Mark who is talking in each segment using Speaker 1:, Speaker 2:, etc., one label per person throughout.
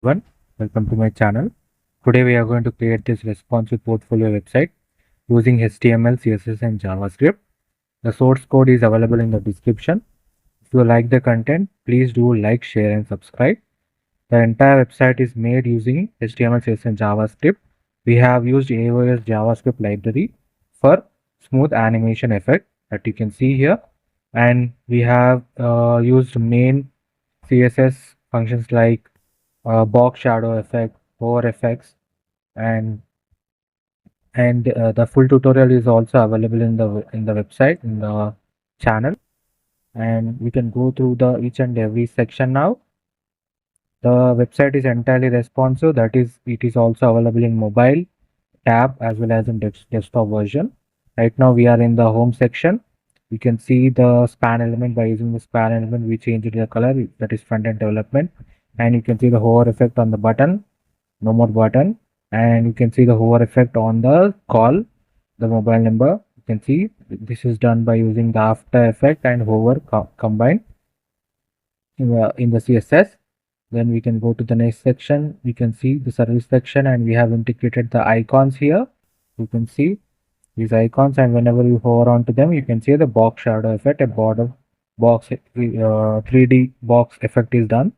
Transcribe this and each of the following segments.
Speaker 1: Everyone, welcome to my channel. Today we are going to create this responsive portfolio website using HTML, CSS and JavaScript. The source code is available in the description. If you like the content, please do like, share and subscribe. The entire website is made using HTML, CSS and JavaScript. We have used AOS JavaScript library for smooth animation effect that you can see here, and we have used main CSS functions like box shadow effect, hover effects, and the full tutorial is also available in the website in the channel, and we can go through the each and every section now. The website is entirely responsive, that is, it is also available in mobile, tab as well as in desktop version. Right now we are in the home section. You can see the span element. By using the span element, we changed the color, that is front end development, and you can see the hover effect on the button, no more button, and you can see the hover effect on the call, the mobile number. You can see this is done by using the after effect and hover combined in the CSS. Then we can go to the next section. We can see the service section, and we have integrated the icons here. You can see these icons, and whenever you hover onto them, you can see the box shadow effect, a border box 3D box effect is done.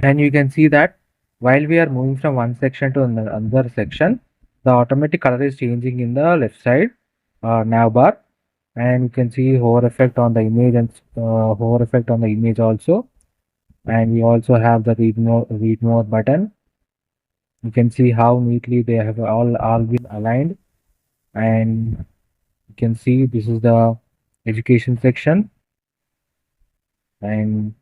Speaker 1: And you can see that while we are moving from one section to another section, the automatic color is changing in the left side nav bar, and you can see hover effect on the image and hover effect on the image also. And we also have the read more button. You can see how neatly they have all been aligned, and you can see this is the education section. And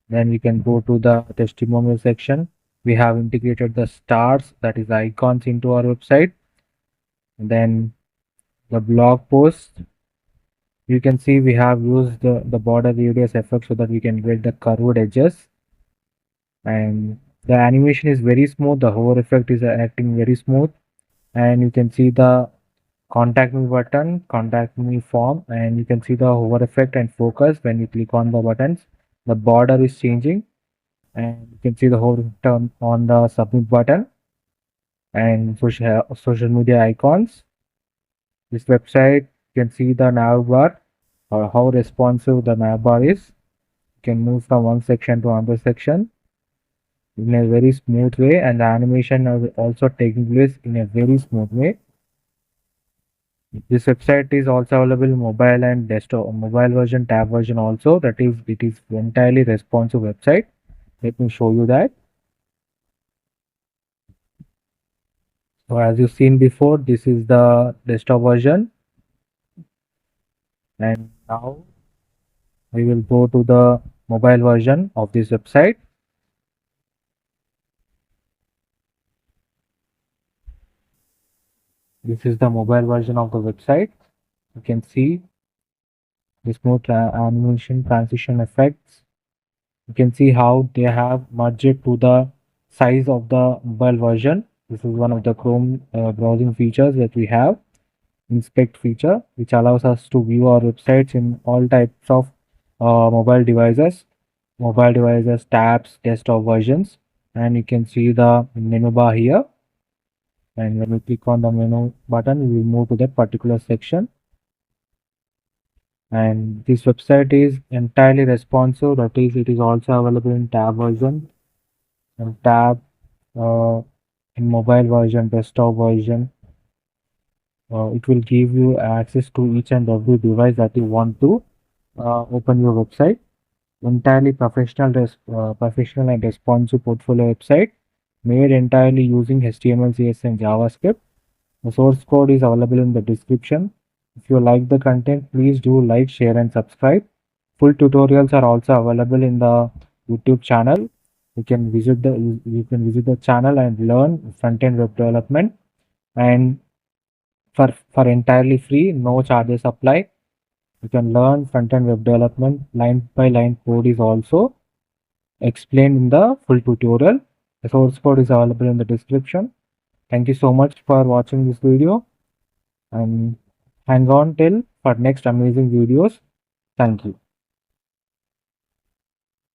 Speaker 1: then we can go to the testimonial section. We have integrated the stars, that is icons, into our website. And then the blog post, you can see we have used the border radius effect so that we can get the curved edges, and the animation is very smooth. The hover effect is acting very smooth, and you can see the contact me button, contact me form, and you can see the hover effect and focus. When you click on the buttons, the border is changing, and you can see the whole term on the submit button and social media icons. This website, you can see the nav bar, or how responsive the nav bar is. You can move from one section to another section in a very smooth way, and the animation is also taking place in a very smooth way. This website is also available in mobile and desktop, mobile version, tab version also. That is, it is entirely responsive website. Let me show you that. So as you've seen before, this is the desktop version, and now we will go to the mobile version of this website. This is the mobile version of the website. You can see the smooth animation transition effects. You can see how they have merged to the size of the mobile version. This is one of the Chrome browsing features that we have, inspect feature, which allows us to view our websites in all types of mobile devices, tabs, desktop versions. And you can see the menu bar here, and when we click on the menu button, we will move to that particular section. And this website is entirely responsive, that is, it is also available in tab version and tab in mobile version, desktop version. It will give you access to each and every device that you want to open your website. Entirely professional and responsive portfolio website made entirely using HTML, CSS and JavaScript. The source code is available in the description. If you like the content, please do like, share and subscribe. Full tutorials are also available in the YouTube channel. You can visit the channel and learn front-end web development, and for entirely free, no charges apply. You can learn front-end web development. Line by line code is also explained in the full tutorial. The source code is available in the description. Thank you so much for watching this video, and hang on till for next amazing videos. Thank you.